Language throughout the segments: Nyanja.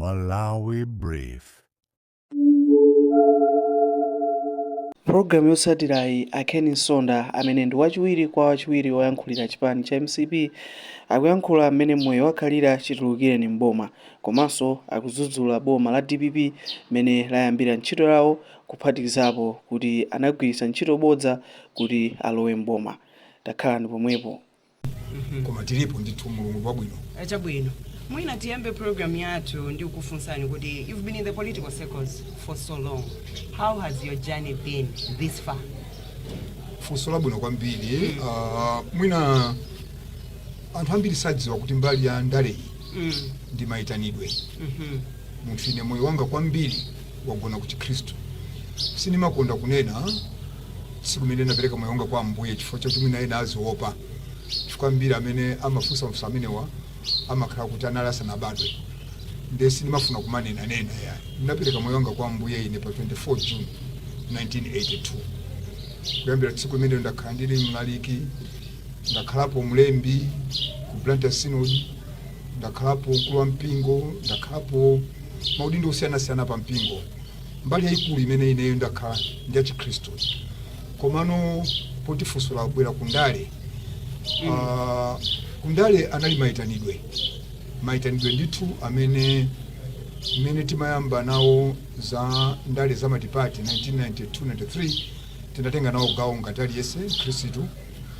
Malawi Brief. Programu yotsatirayi Aken Nsonda amene ndi wachiwiri kwa wachiwiri woyankhulira chipani cha MCP akuyankhula mmene moyo wakhalira chitulukireni m'boma komanso akudzudzula boma la DPP mmene layambira ntchito yawo kuphatikizapo kuti anagwiritsa ntchito bodza kuti alowe m'boma. Takhalani pomwepo. Koma tilipo ndithu mulungu wabwino. Chabwino. Mwina tiyambe program yathu ndi kukufunsani kuti you've been in the political circles for so long. How has your journey been this far? Funso labwino kwambiri. Mwina anthu ambiri sadziwa kuti mbali ya ndale ndi mayitanidwe. Munthu ine moyo wanga kwambiri wagona ku Chikhristu. Sinimakonda kunena tsiku limene ndapereka moyo wanga kwa Ambuye chifukwa choti mwina ena aziopa. Chifukwa ambiri amene amafunsa mafunso amenewa amakhala kuti analasa nabadwe. Ndesi nimafuna kumanena ya. Ndapereka moyo wanga kwa Ambuye ine pa 24 June 1982. Kuyambira tsiku limene ndakhala ndili mlaliki, ndakhalapo mlembi ku Blantyre Synod, ndakhalapo mkulu wa mpingo, ndakhalapo maudindo osiyana-siyana pa mpingo. Mbali yayikulu imene ineyo ndakhala ndi ya Chikhristu. Komano poti funso labwera kundale. Kundale anali mayitanidwe ndithu amene timayamba nawo za ndale za matipati 1992-93 tinatenga nawo gawo ngati aliyense Khristu.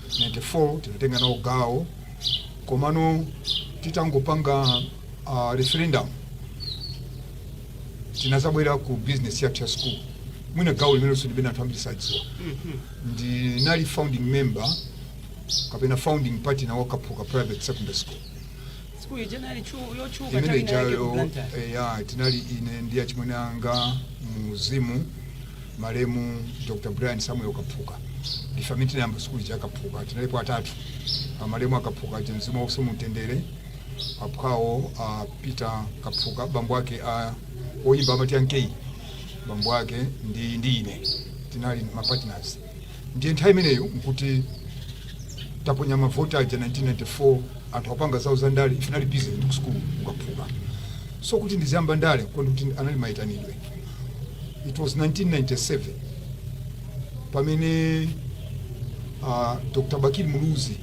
94 tinatenga nawo gawo. Komano titangopanga referendum tinazabwera ku business yathu ya school. Mwina gawo limene sindibena anthu ambiri sadziwa. Ndinali founding member kapena founding partner wa Kaphuka Private Secondary School. School generally yochuka Imene chawina tinali ine ndi achimwene anga muzimu malemu Dr. Brian Samuel Kaphuka. Ifamiti tinayamba school cha Kaphuka tinalipo atatu. Malemu akaphuka mzimu wose mutendere. Apkawo Peter Kaphuka bambo wake oyimba amati Yankei. Bambo wake ndi ine tinali ma partners. Ndiye nthawi imeneyo nkuti taponya mavota ya 1994 anthu apanga zawo za ndale ifinali busy ndi ku school ukaphuka. So kuti ndiziyamba ndale kuti anali mayitanidwe. It was 1997 pamene Dr. Bakili Muluzi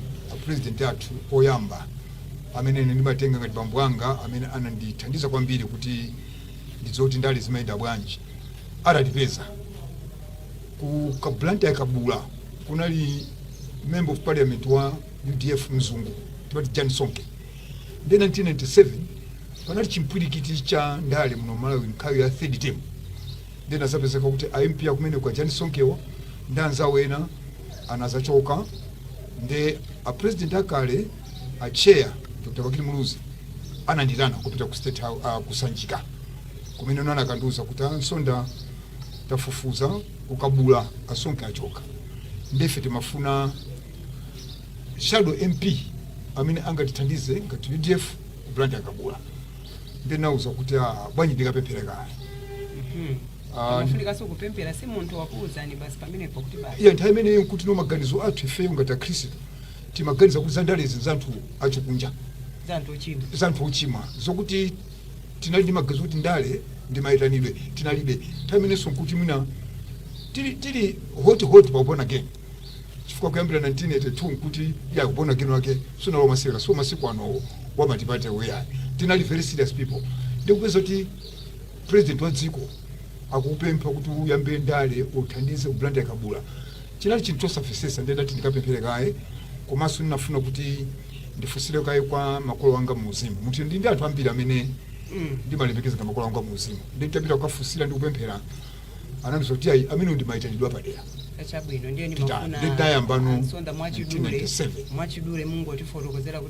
president athu oyamba amene ndimatenga ngati bambo wanga amene anandithandiza kwambiri kuti ndizoti ndale zimayenda bwanji adatipeza ku Blantyre Kabula kunali member of parliament wa UDF mzungu tibati Jan Sonke. Then 1997 panali chimpwirikiti cha ndale muno Malawi nkhawi ya third term. Then azapezeka kuti MP akumene kwa Jan Sonkewa ndanza wena anazachoka nde a president akale a chair Dr. Bakili Muluzi ananditana kupita ku state kusanjika kumene nana kanduza kuti Nsonda tafufuza ukabula asonke achoka. Ndefe timafuna shadow MP amene angatithandize ngati UDF ku Blantyre Kabula. Ndenauza kuti bwanji ndikapemphera kale. Mafunika so kupemphera si munthu wakuuzani basi pamenepo kuti basi. Iya nthawi imeneyo kuti no maganizo athu ifeyo ngati Akhristu timaganiza kuti zandalezi zanthu achikunja. Zanthu ochimwa. Zokuti tinali ndi maganizo kuti ndale ndi mayitanidwe tinalibe. Nthawi imenenso nkuti mwina tili hot pa again. Chifukwa kuyambira 1982 nkuti ya kupona again wake sunalo masira so masiku ano wamatipate weya. Tinali very serious people. Ndikupeza kuti president wa dziko akupempha kuti uyambe ndale uthandize ku Blantyre Kabula. Chinali chinthu chosafesesa ndendati ndikapemphere kaye komanso ndinafuna kuti ndifusire kaye kwa makolo wanga muuzimu. Munthu ndi anthu ambiri amene ndimalemekeza nga makolo wanga muuzimu. Nditapita kukafusira ndi kupemphera anandizo kuti ayi amene ndi mayitanidwe padera. Chabwino ndiye ndimafuna Nsonda mwachidule Mungu atifotokozera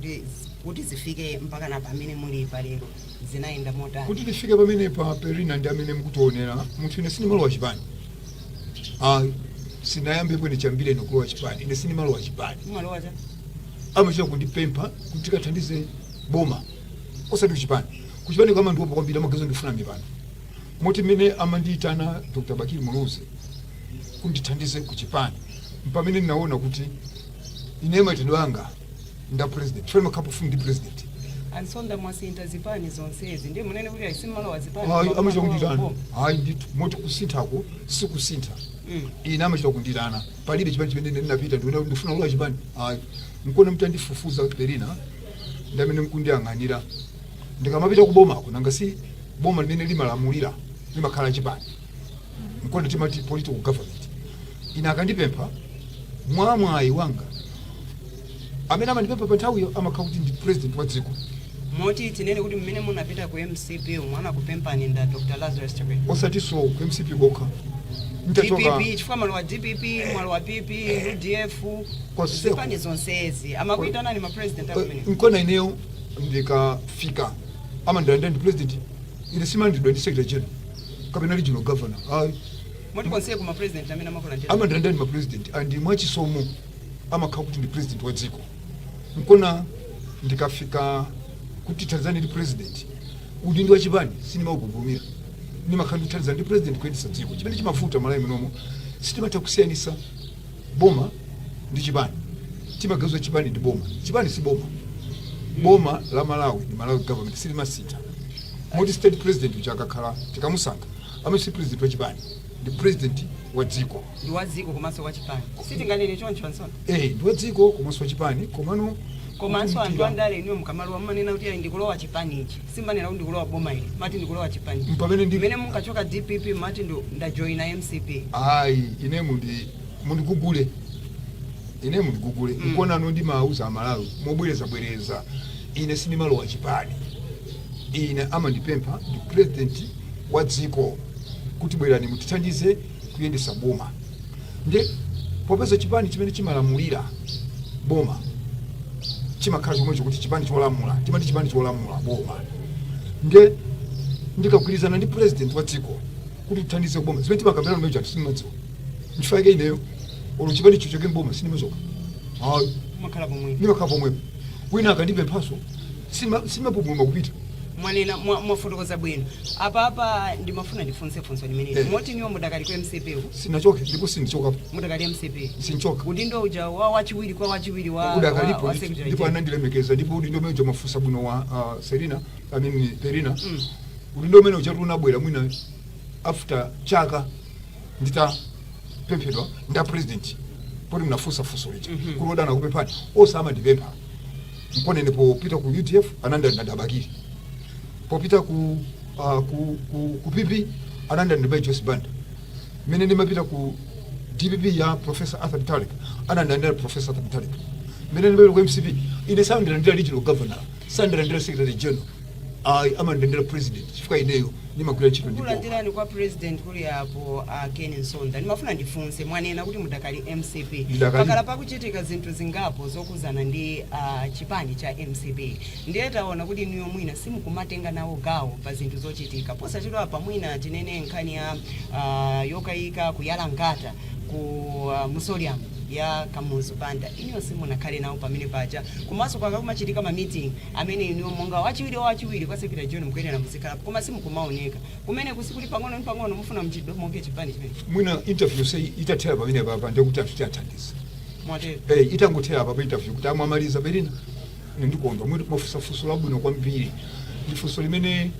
kuti zifike mpaka na pamene muli palero zinaenda motani. Kuti tifike pamene pa Perina ndi amene mukutionera munthu ine sinimalo wa chipani. Sinayambe kwene chambire no kulowa chipani. Ine sinimalo wa chipani. Mwalowa cha? Amachira kundipempha kuti tikathandize boma. Osati kuchipani. Kuchipani kama ndiwo kwambira magazo ndifuna mipano. Moti mene amanditana Dr. Bakili Muluzi kundithandize kuchipani. Mpamene ninaona kuti ine mayitanidwe anga nda president. Fema kapo fundi president. ansonda mwasinta zipani zonsezi ndi munene kuti ayisimalo wazipani amachita kundirana hayi ndithu moti kusinthako sikusintha ine amachita kundirana palibe chipani chimene ndinapita ndifuna kulowa chipani hayi nkona mtu andifufuza Perina ndamene mkundiyang'anira ndikamapita kubomako nanga si boma limene limalamulira limakhala chipani nkona timati political government ine akandipempha mwamwayi wanga amene amandipempha pa nthawiyo amakhala kuti ndi president wa dziko moti tinene kuti mmene munapita ku MCP mwana kupempani nda Dr. Lazarus Chakwera osati so ku MCP bokha DPP chifukwa malo wa DPP malo wa PP UDF zipani zonsezi amakuitana ni ma president amene nkona ineyo ndikafika amandanda ndi president ine simandidwa ndi secretary general kapena regional governor hayi moti konse ku ma president amene amakola ndi amandanda ndi ma president andi mwachisomo amakhala kuti ndi president wa dziko nkona ndikafika kuti Tanzania ndi president udindo wa chipani sinimawugumira nimakhala ndi Tanzania ndi president kuyendesa dziko chimene chimafuta malayi mnomo sitimatha kusiyanisa boma ndi chipani timagauzwa chipani ndi boma chipani si boma boma la Malawi ndi Malawi government silimasita moti state president uchakakhala tikamusankha amesi president wa chipani ndi president wa dziko ndi wa dziko komanso wa chipani sitinganene choncho ansona ndi wa dziko komanso wa chipani komano komanso anthu andale iniwo mkamalo wamanena kuti ndikulowa chipani ichi simbanena kuti ndikulowa boma ili mati ndikulowa chipani mmene munkachoka DPP mati ndajoina MCP ayi ine mundigugule nkonano ndi mauza amalawi mobwereza ine sindimalowa chipani ine amandipempha ndi president wa dziko kuti bwerani mutithandize kuyendesa boma ndi popeza chipani chimene chimalamulira boma chimakhala chomwe kuti chipani cholamula timati chipani cholamula boma nge ndikagwirizana ndi president wa dziko kuti tithandize boma zimene timakambirana nacho anthu sinimadziwa nchifukwa ineyo olo chipani chochoke mboma sinimazoka hayi nimakhala pomwepo wina akandipemphaso simapumuluma kupita mwanena mwafotokoza bwino apa ndimafuna ndifunsefunso limeneli moti niwo mudakali ku MCP sinachoke ndipo sindichoka mudakali MCP sinchoka udindo uja wachiwiri kwa wachiwiri wa udakalipo ndipo anandilemekeza ndipo udindo umene uja mafusa bwino wa Serina Perina udindo umene uja tunabwera mwina after chaka nditapemphedwa nda president poti mnafusa fuso licha kulodana kupemphani osama ndipempha mponene popita ku UTF ananda ndadabakiri popita ku PP ananda ndibai Jose Banda mene ndimapita ku DPP ya Professor Arthur Tariq ananda ndira Professor Arthur Tariq mene ndimapita ku MCP ine sound ndira regional governor sound ndira secretary general amandendera president chifukwa ineyo nimagwira ntchito ndipo kulandirani kwa president kuli apo Ken Nsonda nimafuna ndifunse mwanena kuti mudakali MCP pakala pakuchitika zinthu zingapo zokuzana ndi chipani cha MCP ndiye taona kuti niyo mwina simukumatenga nawo gawo pa zinthu zochitika posachedwa pa mwina tinene nkhani ya yokayika kuyala ngata ku Musolium ya Kamuzu Banda iniyo simunakhale nawo pamene paja komanso kwakakumachitika ma meeting amene iniyo monga wachiwiri kwa secretary general mukuyenda na muzikala koma simukumaoneka kumene kusikuli pang'ono mufuna mchido monge chipani chimene mwina interview sei itathera pamene papa ndikuti atithandiza mwatero itangothera papa interview kuti amwamaliza Perina ndikondwa mwina kumafusafuso labwino kwambiri ndifunso limene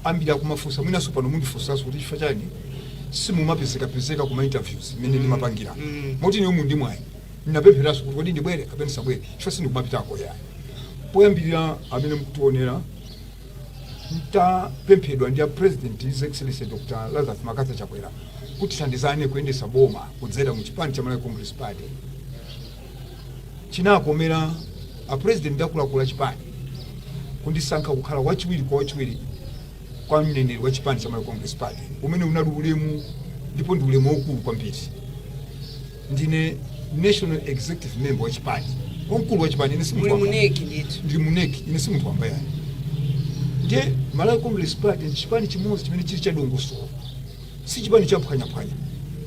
ambiri akumafusa mwina supano mundifusaso kuti chifukwa chani simumapezeka kuma interviews mene ndimapangira moti niyo mundi mwayi ndinapempheraso kuti kodi ndibwere kapena sabwere chifukwa sindikumapitako yayi poyambirira amene mukutionera ntapemphedwa ndi president his excellency Dr. Lazarus Makasa Chakwera kuti thandizane kuyendesa boma kudzera mu chipani cha Malawi Congress Party chinakomera president ndakulakula chipani kundisankha kukhala wachiwiri kwa mneneri wa chipani cha Malawi Congress Party umene unali ulemu ndipo ndi ulemu waukulu kwambiri ndine national executive member wa chipani wamkulu wa chipani ine simunthu ndili muneki ine simunthu wambayayi ndiye Malawi Congress Party ndi chipani chimodzi chimene chili chadongosolo si chipani chaphwanyaphwanya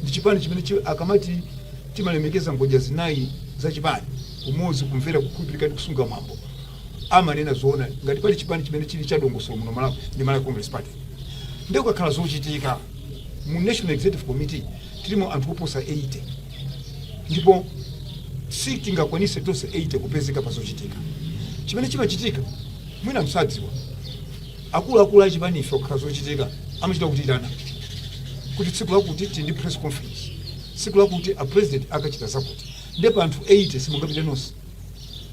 ndi chipani chimene akamati timalemekeza ngodya zinayi za chipani umodzi kumvera kukhulupirika ndi kusunga mwambo amanena zoona ngati pali chipani chimene chili chadongosolo muno Malawi ndi Malawi Congress Party ndiye kukakhala zochitika mu National Executive Committee tilimo anthu oposa 80 ndipo sitingakwanise tonse 80 kupezeka pa zochitika chimene chimachitika mwina msadziwa akuluakulu achipani ife okhala zochitika amachita kutirana kuti tsiku lakuti tindi press conference, tsiku lakuti a president akachita zakuti, ndipo anthu 80 simungapite nonse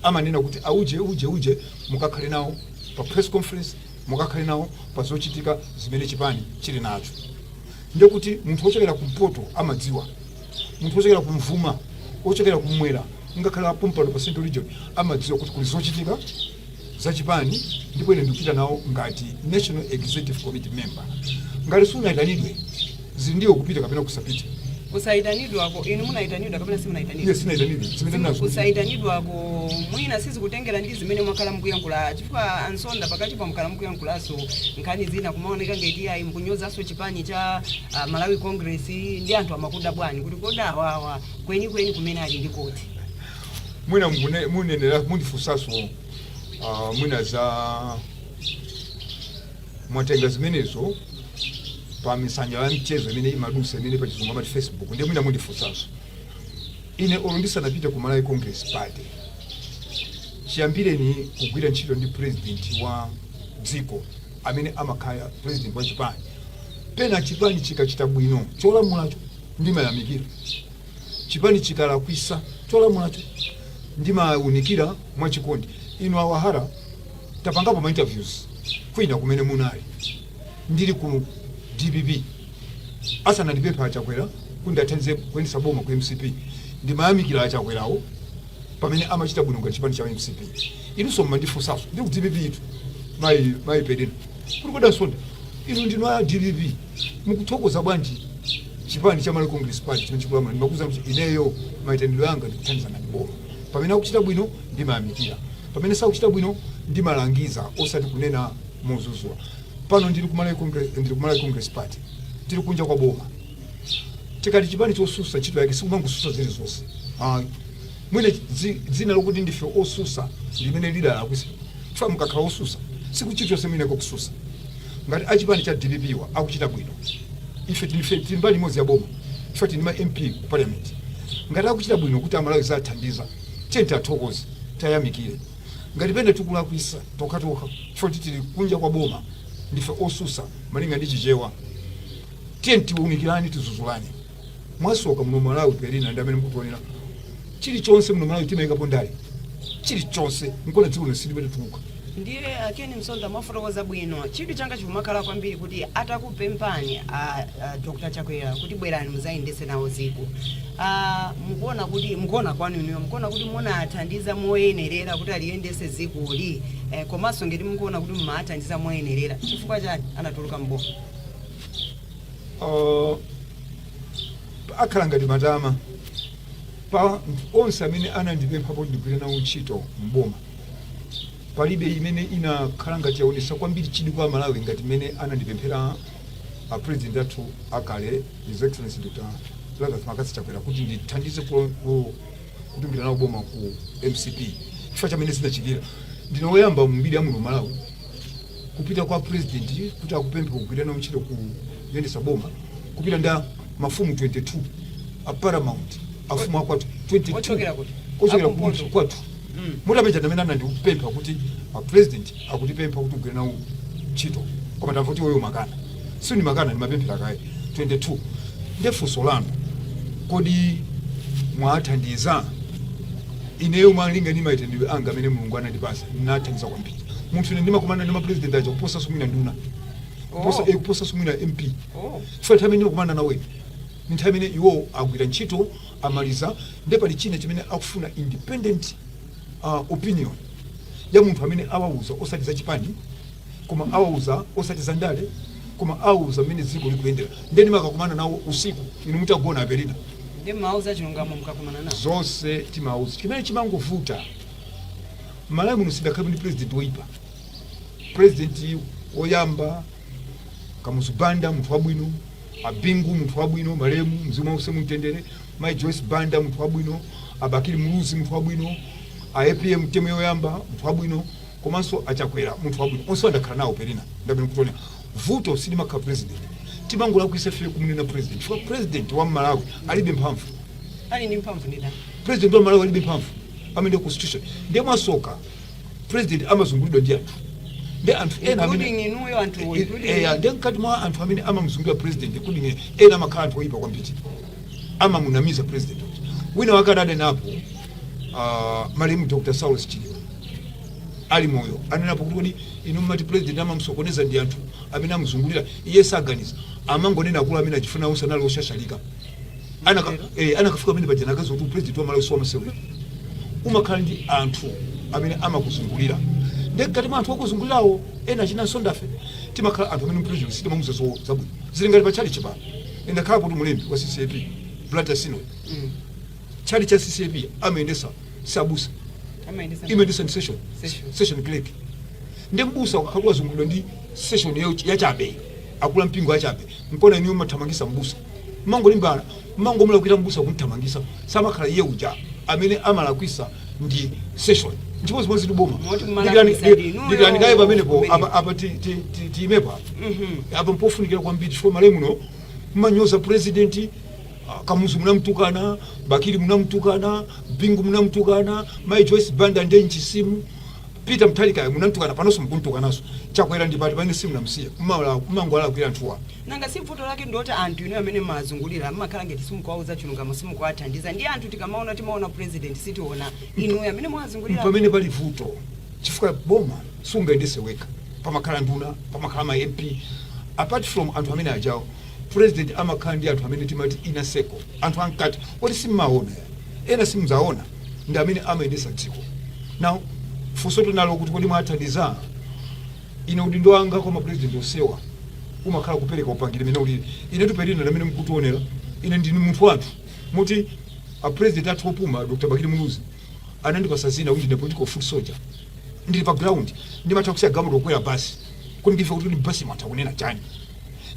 amanena kuti uje mukakhale nawo pa press conference, mukakhale nawo pa zochitika zimene chipani chili nacho. Ndekuti munthu wochokera kumpoto amadziwa, munthu wochokera kumvuma, wochokera kumwera, ngakhale apompano pa Central Region amadziwa kuti kuli zochitika za chipani, ndipo ine ndikupita nawo ngati National Executive Committee member. Ngati sunayitanidwe zindiwo kupita kapena kusapita. Kusaitanidwako inu munaitanidwa kapena simunaitanidwa? Yes, sinaitanidwa. Zimene nazo. Kusaitanidwako mwina sizi kutengera ndi zimene mwakhala mukuyankhula chifukwa ansonda pakati pa mkhala mukuyankhulaso nkhani zina kumaoneka ngati ayi mkunyozaso chipani cha Malawi Congress ndi anthu amakuda bwani kuti koda awawa kweni kumene ali ndi koti. Mwina munenera mundifunsaso mwina za mwatenga zimenezo pa misanja ya mchezo imene imadusa imene pa chizungu amati Facebook, ndiye mwina mundifunsaso. Ine olundisana ku Malawi Congress Party chiyambire ni kugwira ntchito ndi president wa dziko amene amakhala president wa chipani. Pena chipani chikachita bwino cholamulacho ndimayamikira, chipani chikalakwisa cholamulacho ndimaunikira mwachikondi. Inu awahara tapangapo ma interviews kwina kumene munali ndili ku DPP asana ndipepa achakwera kundathandize kuyendesa boma ku MCP, ndimayamikira achakwerawo pamene amachita bwino ngati chipani cha MCP. Inunso mmandifunsaso ndi ku DPP itu mayi pedeni kuti koda sonda inu ndinu a DPP mukuthokoza bwanji chipani cha Malawi Congress Party chimene chikulamula. Ndimakuza kuti ineyo mayitanidwe yanga ndikuthandiza ngati boma, pamene akuchita bwino ndimayamikira, pamene sakuchita bwino ndimalangiza osati kunena mozuzwa. Pano ndili ku Malawi Congress Party tili kunja kwa boma, tikati chipani chosusa ntchito yake sikumangosusa zilizonse. Mwine dzina lokuti ndife osusa limene lidalakwisa chifukwa mukakhala osusa siku chilichonse mwine kususa. Ngati achipani cha DPP wa akuchita bwino ife tili mbali imodzi ya boma, chifukwa tili ma MP ku parliament. Ngati akuchita bwino kuti amalawi zathandiza tiyeni athokoze tayamikire. Ngati pene tikulakwisa tokatoka chifukwa tili kunja kwa boma ndife osusa malinga ndi chichewa, tiyeni tiwunikirani tizuzulani. Mwasoka muno Malawi perina ndi amene mukutionera chilichonse muno Malawi timayikapo ndale chilichonse nkona dziko lisilibe tuka. Ndiye Ken Nsonda mafotokoza bwino chidwi changa chikumakhala kwambiri kuti atakupempani Dr. Chakwera kuti bwerani muzayendese nawo ziko. Mukuona kwanu inu mukuona kuti munathandiza moyenerera kuti aliyendese ziko li komanso ngeti mukuona kuti mumathandiza moyenerera chifukwa chani anatuluka mboma. Akhala ngati matama pa onse amene anandipempha kuti ndigwire nawo ntchito mboma, palibe imene inakhala ngati yaonesa kwambiri chidwi kwa Malawi ngati imene anandipemphera president athu akale His Excellency Dr. Lazarus Makasi Chakwera kuti ndithandize kutungira nawo boma ku MCP. Chifukwa chamene sinachitira ndine woyamba mbiri ya muno Malawi kupita kwa president kuti akupemphe kugwira nawo ntchito ku yendesa boma, kupita nda mafumu 22 a paramount afumu akwatu 22 ochokera ku kwatu mutapeja namene anandipempha kuti president akutipempha kuti ugwire nawo ntchito koma ndamva kuti wewe makana sini makana ni mapemphera kaye 22 ndefunso lanu kodi mwathandiza ineyo malinga ndi maitendedwe anga amene Mulungu anandipasa nathandiza kwambiri. Munthu ine ndimakumana ndi ma president acho kuposa sumina nduna kuposa sumina MP chifukwa nthawi imene ndimakumana nawe ni nthawi imene iwo agwira ntchito amaliza ndipo pali china chimene akufuna independent opinion ya munthu amene awauza osati za chipani koma awauza osati za ndale koma awauza amene dziko likuyendera. Ndeni makakumana nawo usiku inu mutagona aperina ndi mauza chilungamo mukakumana nawo zonse timauza chimene chimangovuta Malawi muno sidakhala ndi president woipa. President oyamba Kamuzu Banda munthu wabwino, Abingu munthu wabwino, Malemu mzimu wose mumtendere, Mai Joyce Banda munthu wabwino, Abakiri Muluzi munthu wabwino, APM Temo yoyamba munthu wabwino, komanso Achakwera munthu wabwino. Onse andakhala nawo perina ndabene kutone vuto sidima ka president timangola kuisefe kumunena president chifukwa president wa Malawi alibe mphamvu. Ali ni mphamvu ndi ndani? President wa Malawi alibe mphamvu amene constitution ndiye mwasoka president amazungulidwa ndi anthu nde anthu ena including inuyo anthu nde mkati mwa anthu amene amamuzungulira president including ena amakhala anthu oyipa kwambiri amamunamiza president wina wakadade napo malemu Dr. Saulos Chilima ali moyo anenapo kuti inu mati president amamsokoneza ndi anthu amene amuzungulira iye saganiza amangonena akulu amene achifuna usanalo oshashalika anakafika amene pajana akazi kuti president wa Malawi wamasewera umakhala ndi anthu amene amakuzungulira nde kati mwa anthu okuzungulirawo ena chinanso ndafe timakhala anthu amene president sitimamuza zabwino zili ngati pachali chipano ndakhala kuti mulembi wa CCAP Blata Sino chali cha CCAP amaendesa sabusa imeendesa ndi session clerk ndi mbusa wakakula zunguliro ndi session ya chabe akula mpingo ya chabe mpona niyo mathamangisa mbusa mango limbana mango mula kuita mbusa kumthamangisa samakhala iye uja amene amalakwisa ndi session ndipo zimwe ziliboma ndikani kaye pamenepo apa tiimepa apa mpofunikira kwambiri chifukwa malemuno mmanyoza president Kamuzu munamtukana, Bakili munamtukana, Bingu munamtukana, Mai Joyce Banda nde nchisimu, Peter Mtalika munamtukana panoso mkuntukanaso. Chakwera ndipati pano simu namsiya. Mmango ala kwira ntuwa. Nanga si mfuto lake ndota anthu ino amene mazungulira mmakhala ngeti simu kwauza chilungamo simu kwathandiza ndi anthu tikamaona timaona president sitiona inu amene mwazungulira. Pamene pali vuto. Chifukwa boma sungaendese weka. Pamakhala nduna, pamakhala ma MP. Apart from anthu amene ajawo president amakandi anthu amene timati ina seko anthu ankati kuti simmaona ena simzaona ndi amene amaendesa dziko now funso tunalo kuti kodi mwathandiza ine udindo wanga koma president osewa umakhala kupereka upangire mene ulili ine tuperina amene mkutionera ine ndini munthu wathu muti a president athu opuma Dr. Bakili Muluzi anandipasazina kuti ndi political foot soldier ndili pa ground ndimatha kusiya gamulo okwera basi kuti ndife kuti basi matha kunena chani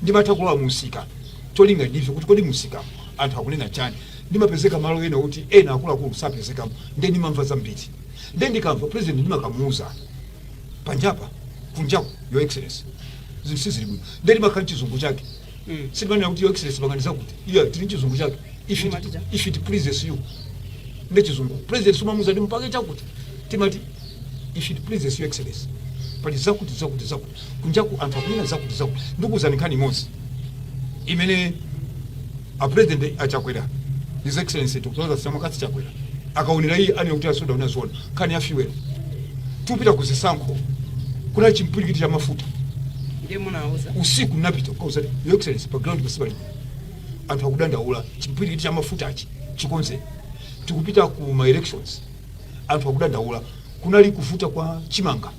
ndimata kulowa musika tolinga ndife kuti kodi musika anthu akunena chani ndimapezeka malo ena kuti ena akuluakulu sapezeka nde ndimamva zambiri nde ndikamva president ndimakamuuza panjapa kunjaku your excellency zinthu sizili bwino nde ndimakhala chizungu chake sindimanena kuti your excellency panganiza kuti iya tili chizungu chake if it pleases you nde chizungu president sumamuuza ndimpake chakuti timati if it pleases your excellency pali zakuti kunjaku anthu akunena zakuti ndikuwuzani nkhani imodzi imene a president achakwera his excellency Dr. Samakatsi Chakwera akaonera iye ane kuti asoda unazona nkhani ya fuel tupita kuzisankho kuna chimpirikiti cha mafuta ndiye munauza usiku napita ukauza your excellency pa ground pasibali anthu akudandaula chimpirikiti cha mafuta achi chikonze tikupita ku my elections anthu akudandaula kunali kuvuta kwa chimanga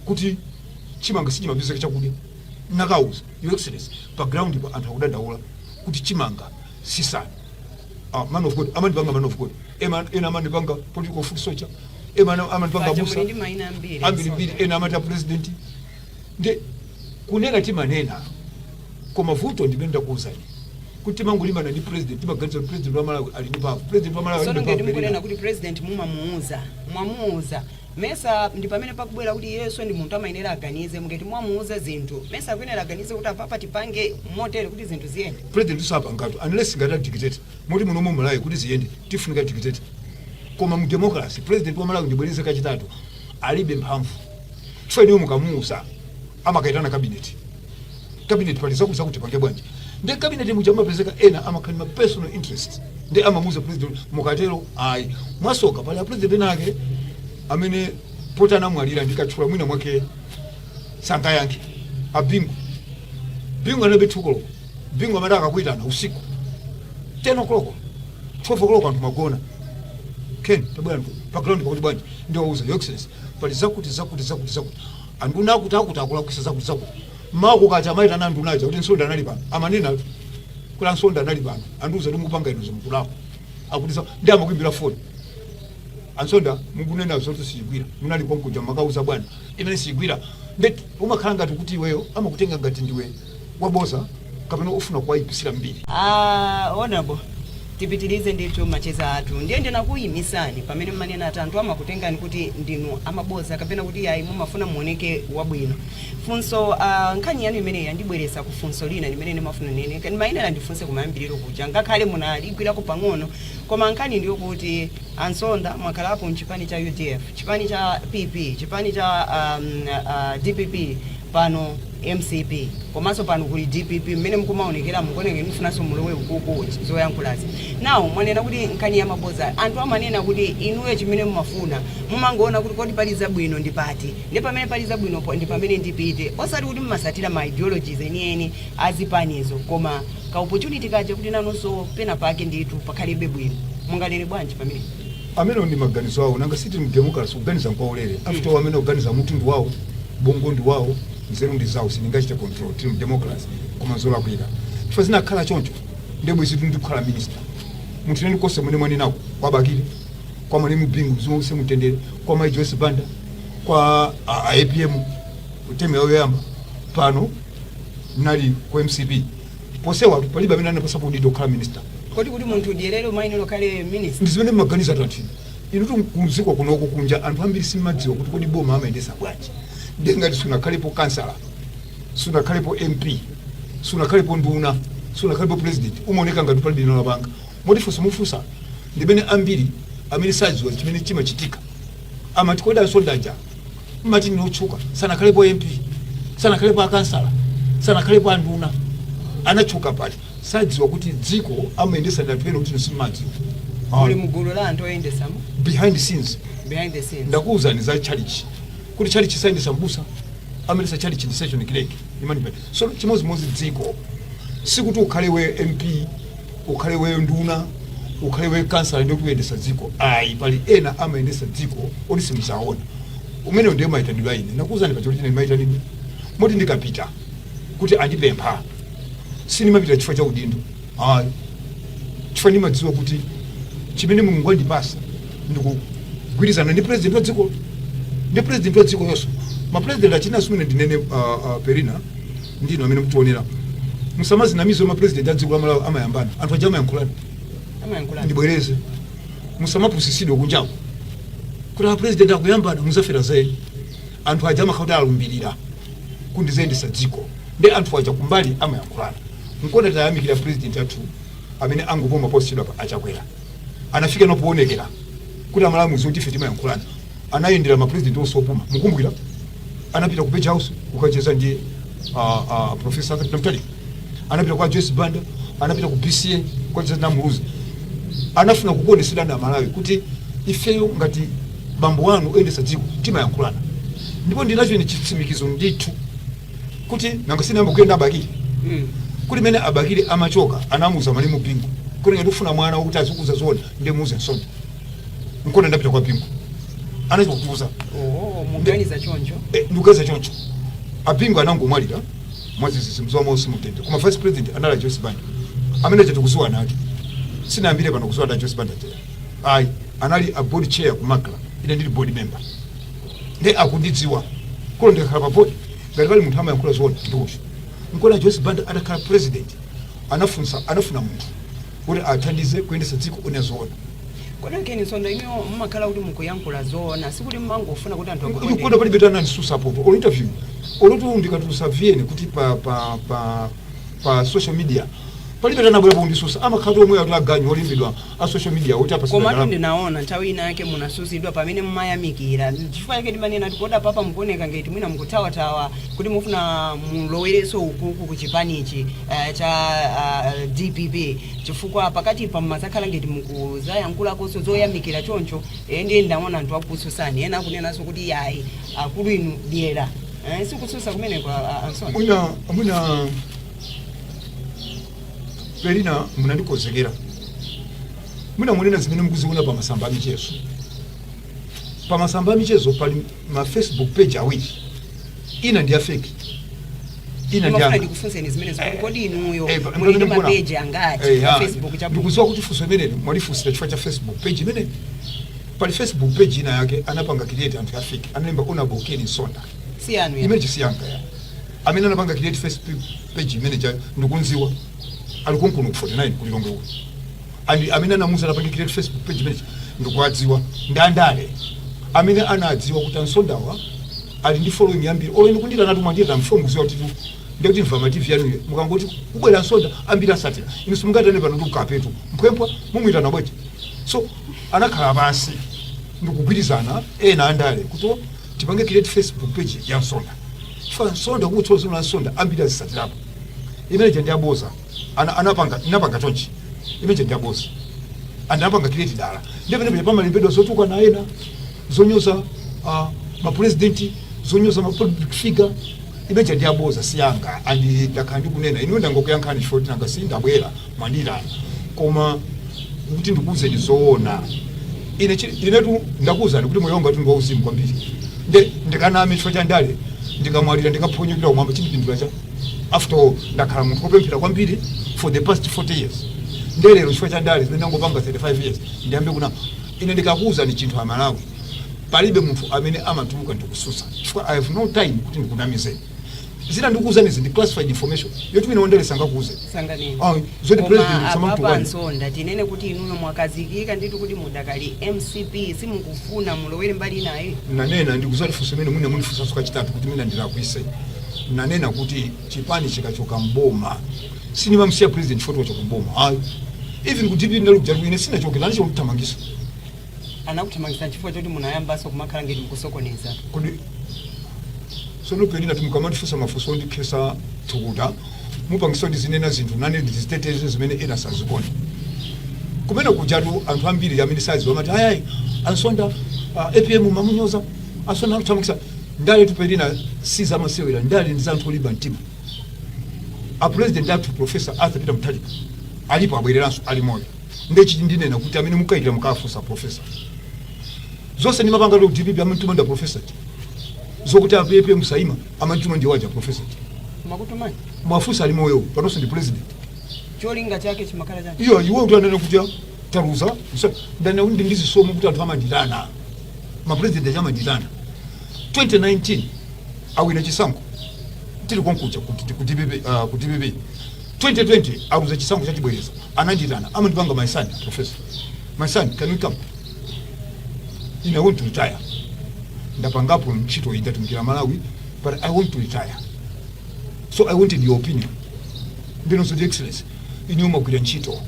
kuti chimanga sichimapezeka chakudya nakauza your excellency pa ground pa anthu akudandaula kuti chimanga sisani man of God amandipanga man of God ena amandipanga political foot soldier amandipanga busa ambiri ena amata president nde kunena timanena koma vuto ndipenda kuuzani kuti mangulimana ndi president timaganiza president wa Malawi ali ndi mphamvu president wa Malawi ali ndi mphamvu ndikunena kuti president mwamuuza mesa ndi pamene pakubwera kuti Yesu ndi munthu amayenera aganize mungeti mwamuuza zinthu mesa akuyenera aganize kuti apa tipange motere kuti zinthu ziyende president usapangatu unless ngata dictate muti muno mu Malawi kuti ziyende tifunika dictate koma mu democracy president wa Malawi ndibwereze kachitatu alibe mphamvu chifukwa niyo mukamuuza amakaitana cabinet pali zakuza kuti pange bwanji ndi cabinet mujamapezeka ena amakhalima personal interest ndi amamuuza president mukatero ayi mwasoka pali president nake amene potana mwalira ndikatchula mwina mwake sanga yanke bingu anabe tukolo bingu amene akakuitana usiku 10 o'clock 12 o'clock anthu magona ken tabwera pa ground pakuti bwanji ndio uza your excellency pali zakuti anduna akuti akulakwisa zakuti mako kacha maita na ndunaja kuti nsonda anali pano amanena kula nsonda anali pano anduza ndimupanga ino zimkulako akuti ndi amakuimbira phone ansonda mukunena zote siyigwira munali konkuja makauza bwana imene siyigwira ndeti umakhala ngati kuti iweyo amakutenga ngati ndiwe wabosa kapena ufuna kuwayipisira mbiri honorable tipitirize ndithu macheza athu ndiye ndinakuyimisani pamene manena ati anthu amakutengani kuti ndinu amaboza kapena kuti ayi mumafuna muoneke wabwino. Funso nkhani yanu imene yandibweresa ku funso lina limene ndimafuna nene ndimayinera ndifunse kumayambiriro kuja ngakhale munaligwirako pang'ono koma nkhani ndiyo kuti Ansonda mwakhalapo mchipani cha UDF, chipani cha PP, chipani cha DPP, pano MCP komanso pano kuli DPP mmene mukumaonekera mukonenge mufunanso mulowe ukuku zoyankhulazi. Now mwanena kuti nkhani ya maboza anthu amanena kuti inuyo chimene mumafuna mumangoona kuti kodi pali zabwino ndi pati ndi pamene pali zabwino ndi pamene ndipite osati kuti mumasatira ma ideologies enieni azipanizo koma ka opportunity kaje kuti nanonso pena pake ndithu pakhalibe bwino mungalere bwanji pamene amene ndi maganizo awo nanga siti mdemocracy kuganiza kwa ulere after amene kuganiza mutundu wawo bongo ndi wawo nzeru ndi zawo siningachite control team democracy koma zola kuika chifukwa zinakhala choncho ndebwe situ ndikukhala minister munthu neni kose mwene mwene nawo kwabakire kwa mwene mpingu zonse mutendere kwa mai Joyce Banda kwa APM uteme yoyamba pano nali kwa MCP posewa palibe amene anapasa kuti ndokhala minister kodi kuti munthu dierero maine lokale minister ndizimene maganiza tati inu kumziko kunoko kunja anthu ambiri simadziwa kuti kodi boma amayendesa bwanji ndengati sunakhalepo kansala sunakhalepo MP sunakhalepo nduna sunakhalepo president umaoneka ngati pali dino labanga modifusa mufusa ndimene ambiri amene sadziwa chimene chimachitika amati kodi Ansonda mati ndinochuka sanakhalepo MP sanakhalepo akansala sanakhalepo anduna anachuka pali sadziwa kuti dziko amayendesa ndatu peno kuti nsimadziwa uli mugulu la anthu oyendesa behind the scenes ndakuwuzani za challenge kuti challenge sayendesa mbusa amelesa challenge decision kireke imani so chimodzimodzi dziko sikuti ukhale we MP ukhale we nduna ukhale we kansala ndio kuyendesa dziko ayi pali ena amayendesa dziko olisi msaona umene ndiye maitadwa ine nakuwuzani pachoti ine maitadwa moti ndikapita kuti andipempha sinimapita chifukwa cha udindo ayi chifukwa ndimadziwa kuti chimene Mulungu andipasa ndikugwirizana ndi president wa dziko ndi president wa dziko yonse ma president achina sumene ndinene Perina ndino amene mtuonera musamazinamizo ma president a dziko la Malawi amayambana anthu ajama yankhulana ndibwereze musamapusisidwe kunjaku kuti a president akuyambana muzafera zedi anthu ajama khauta alumbirira kundizendesa dziko ndi anthu aja kumbali amayankhulana nkona tayamikira president athu amene angopoma positidwa pa achakwera anafika nopoonekera kuti Amalawi zoti ife timayankhulana anayendera ma president osopuma mukumbukira anapita ku Page House ukacheza ndi Professor Katina Mtali anapita kwa Joyce Banda anapita ku BCA kwa Cheza Namuruzi anafuna kukuonesera na Malawi kuti ifeyo ngati bambo wanu endesa dziko timayankhulana ndipo ndinacho ni chitsimikizo ndithu kuti nanga sina mbukenda abakiri kuti mene abakiri amachoka anamuza mali mupingo kuti ngati ufuna mwana wokuti azikuza zona ndemuze Nsonda nkona ndapita kwa pingo anachokuza muganiza choncho ndugaza choncho apingo anangomwalira mwezi simzwa mosi mutende kuma vice president anala Joyce Banda amene chatukuziwa nake sinambire pano kuziwa na Joyce Banda tena ayi anali a board chair ku Makla ine ndili board member nde akundidziwa ko ndikhala pa board ngati pali munthu amayankhula zona ndikuti nkona Joyce Banda atakhala president anafuna munthu kuti athandize kuyendesa dziko unezona kodi Ken Nsonda ino mmakhala kuti mukuyankhula zona sikuti mmangofuna kuti anthu akubwere kodi pali betana ndisusa popo all interview olotu ndikatusa vieni kuti pa social media pali betana bwera bundisusa amakhala omwe ataganya olimbidwa a social media oti apa koma ndi ndinaona nthawi ina yake munasusidwa pamene mmayamikira chifukwa chake ndimanena kuti koda papa mukuoneka ngati mwina mukuthawa kuti mufuna mulowereso ukuku ku chipanichi cha DPP chifukwa pakati pa mazakhala ngati mukuzayankhulakonso zoyamikira choncho ndiye ndaona anthu akususani ena akunenaso kuti yayi akulu inu dyera sikususa kumene kwa Ansonda mwina Perina munandikozekera mwina munena zimene mukuziona pa masamba amichezo pa masamba amichezo pali ma Facebook page awiri ina ndi fake ina ndi anga ndikufunzeni zimene zikodi inuyo muli pa page angati pa Facebook chapo ndikuziwa kuti funso imeneli mwalifusira chifukwa cha Facebook page imene pali Facebook page ina yake anapanga create anthu fake analemba Honorable Ken Nsonda si anu ya image si yanga ya amene anapanga create Facebook page imene ndikunziwa alikunkuno ku 49 kulilongo and amene anamuza napanga create Facebook page manager ndikwadziwa ndandale amene anadziwa kuti Nsondawa ali ndi following yambiri oleni kundira natu mwandira mfomuziwa kuti ndikuti informative yanu mukangoti kubwera Nsonda ambiri asatira inu simungatane pano ndikukapetu mphwempwa mumwita na bwaje so anakhala basi ndikugwirizana ena andale kuti tipange create Facebook page ya Nsonda fa Nsonda kutsozo na Nsonda ambiri asatirapo imene je ndiaboza anapanga chonchi imene je ndiaboza anapanga create dala ndipene pamali mbedo zotuka na ena zonyoza ma president zonyoza ma public figure imeje ndiaboza siyanga andi dakandi kunena ino ndangokuyankhani short nanga sindabwera mwandirana koma kuti ndikuze ndizoona inetu ndakuzana kuti moyo wangu ati ngauzimu kwambiri ndikanami chifo cha ndale ndikamwalira ndikaphonyokera kumwamba chindipindula cha after all ndakhala munthu wopemphera kwambiri for the past 40 years ndelero chifo cha ndale zimene ndangopanga 35 years ndiyambe kuna ine ndikakuza ni chinthu amalawi palibe munthu amene amatuluka ndikususa chifukwa I have no time kuti ndikunamize zina ndikuuza nizi ndi classified information yotu ine wondele sangakuuze sanganeni zoti president samapapa Nsonda tinene kuti inuno mwakazikika nditu kuti mudakali MCP simukufuna mulowere mbali naye nanena ndikuzalifusa mene mwine munifusa suka chitatu kuti mina ndilakwise nanena kuti chipani chikachoka mboma sinima msiya president foto choka mboma even kuti ndi ndalukjalu ine sina choke nanicho mtamangisa anakuthamangisa chifukwa choti munayambaso kumakhala ngeti mkusokoneza kodi sono pelina tumukamatifusa mafuso ndikhesa tukuta mupangiso ndizinena zinthu nane ndiziteteze zimene ena sazikona kumene kujatu anthu ambiri amene sazi wamati ayayi Ansonda APM mamunyoza Ansonda akuthamangisa ndale tupelina siza masewera ndale ndizanthu oliba mtima a president athu Professor Arthur Peter Mutharika alipo abwereranso ali moyo ndechiti ndinena kuti amene mukaitira mukafusa professor zose nimapanga lo DPP amantuma nda professor zokuti apepe musaima amantuma ndi waja professor makutumani mwafusa ali moyo panonso ndi president cholinga chake chimakhala chake iyo iwo kuti anene kuti taruza ndana ndi ndizisomo kuti anthu amandilana ma president amandilana 2019 awina chisankho tili konkuja kuti DPP 2020 aruza chisankho chachibwereza anandilana amandipanga my son professor my son can you come I want to retire ndapangapo ntchito ndatumikira Malawi but I want to retire so I wanted your opinion ndino so the excellence inyuma kwira ntchito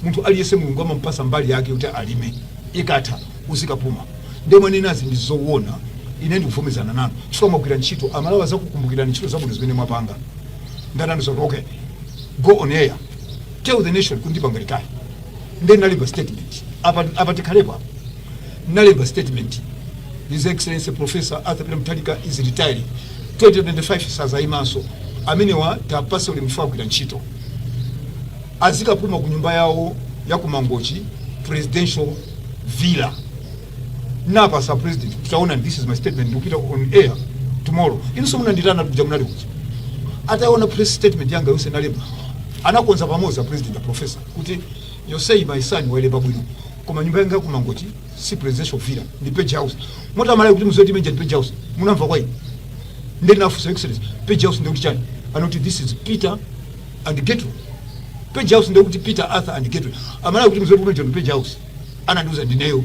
munthu aliyese mulungu amampasa mbali yake kuti alime ikatha usikapuma ndemwe ninazi ndizoona ine ndikuvomezana nanu chifukwa mwagwira ntchito amalawi azakukumbukira ntchito zabwino zimene mwapanga ndananizo okay go on air tell the nation kundipanga retire then nalemba statement apa tikhalepo nalemba statement His Excellency Professor Arthur Peter Mutharika is retiring 2025 sazaimanso amene wa tapasa uli mfwa kwira ntchito azikapuma ku nyumba yawo ya kumangochi presidential villa napa sa president tutaona this is my statement ndikupita on air tomorrow inso munanditana kuja munali kuja ataona press statement yanga yose nalemba anakonza pamoza president professor kuti you say my son walemba bwino koma nyumba yanga kumangochi si presidential villa ndi page house mota mala kuti muzoti menja page house munamva kwa ine ndeni nafusa excellence page house ndi kuti chani anoti this is Peter and Gertrude page house ndi kuti Peter Arthur and Gertrude amala kuti muzoti menja page house anandiuza ndineyo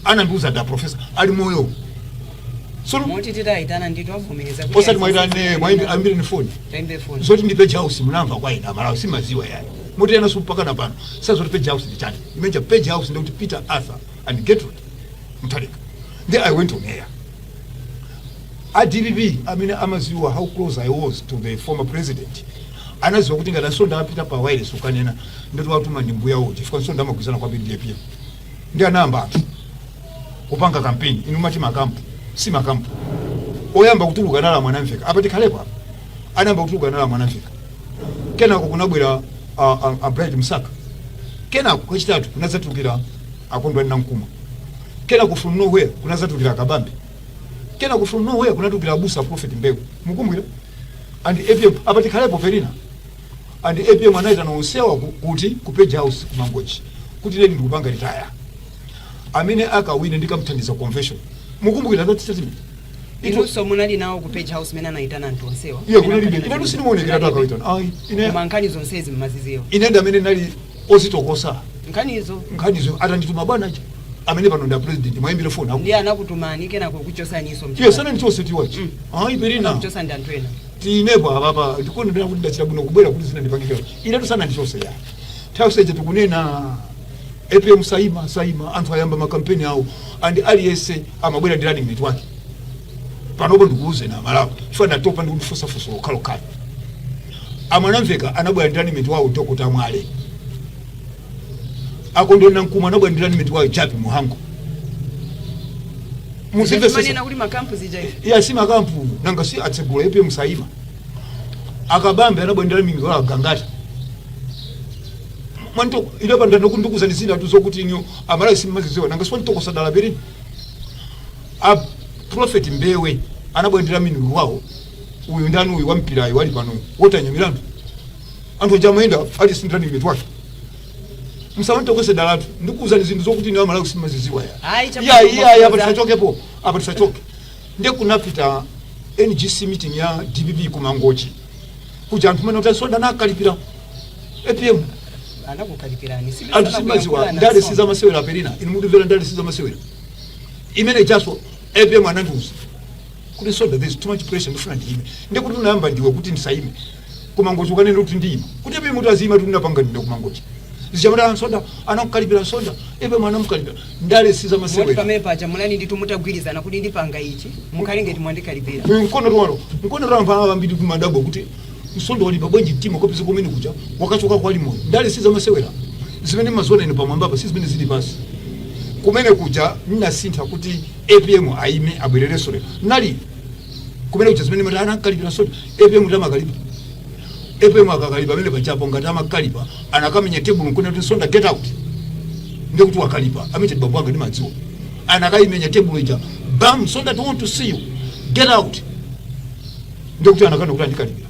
anandiuza da professor ali moyo so moti titaitana ndito avumeleza kuti osati mwaitane mwaimbi ambiri ni phone taimbe phone zoti ndi page house munamva kwa ine amala simaziwa yani moti yana supaka na pano sasa zoti page house ndi chani imenja page house ndi kuti Peter Arthur and Gertrude Mutharika. Then I went on air. At DPP, I mean, amaziwa how close I was to the former president. Anaziwa kuti ngati Nsonda apita pa wireless ukanena ndoti watuma ndimbuya uti chifukwa Nsonda amagwizana kwa DPP. Ndi anamba kupanga campaign inu mati makampu si makampu. Oyamba kutuluka nala mwanamveka apati khalepa. Anamba kutuluka nala mwanamveka. Kenako kunabwera Bright Msaka. Kenako kwachitatu kunazatulukira akondwa Nankuma. Kena from nowhere kunazatukira Kabambe. Kena from nowhere kunatukira Abusa Prophet Mbeu. Mukumbwira? And APM apati khalepo perina. And APM anaita nosewa kuti ku page house kumangochi. Kuti leni ndikupanga retire. Amene akawine ndikamthandiza convention. Mukumbwira that statement. Iluso munali nawo ku page house mena naitana anthu onsewa. Iyo kunali ndi. Ino sinimuonekera takawitana. Mankani zonsezi mmaziziwa. Inenda amene nali ozitokosa nkhanizo atandituma bwana cha amene pano nda president mwaimbire phone ako ndiye anakutumani kenako kuchosaniso iyo sana ndichose tiwachi iperina kuchosa ndi anthu ena tinepo ababa ndikondera kuti ndachira bwino kubwera kuti zina ndipangikira ine tusana ndichose ya tauseje tukunena APM saima anthu ayamba makampeni awo and aliyese amabwera ndi running mate wake panopo ndikuuze na malapo chifana topa ndikufusa okhalokhala amwanamveka anabwera ndi running mate wawo Dr. Mwale akondona nkumwa anabwera ndi running mate wawo Japi Muhango manena kuti makampu zija iya si makampu nanga si atsegula APM saima akabambe anabwera ndi running mate wawo Gangata mwanto ile panda ndokundukuza ndizina tuzokuti inyo amala simaziziwa nanga swa ntoko sadala berini a prophet Mbewe anabwendera minu wawo uyu ndanu uyu wampirayi wali pano wotanya milandu anthu jamaenda ali sindrani mitwake msawanto kwese dalatu ndikuza ndizindu zokuti inyo amala simaziziwa ya apa tisachokepo apa tisachoke nde kunapita NGC meeting ya DBB kumangochi kuja anthu mene utasonda nakalipira APM anakukalipirani simaziwa ndale siza masewera perina inimuduvera ndale siza masewera imene jaso APM ananduza kuti soda there's too much pressure ndifuna ndime ndekuti unayamba ndiwe kuti ndisaime kumangochi ukanena kuti ndima kuti APM utazima tunapanga ndine kumangochi zichamata soda anakukalipira soda APM anamukalipira ndale siza masewera kamepa chamulani nditu mutagwirizana kuti ndipanga ichi mukalenge timwandikalipira mkono rwano mpanga vambiri kumadabo kuti msondo wali babwenji timo kopisa komeni kuja wakachoka kwa limo ndale siza masewera zimene mazona ine pamwamba pa sizimene zili pasi kumene kuja nina sintha kuti APM aime abwerere sore nali kumene kuja zimene matana kalipira soda APM tamakalipa APM akakalipa amene pachapo ngati amakalipa anakamenya table nkone kuti sonda get out ndio kuti wakalipa amete babu wanga ndi madziwo anakaimenya table ija bam sonda don't want to see you get out ndio kuti anakana kuti ndikalipira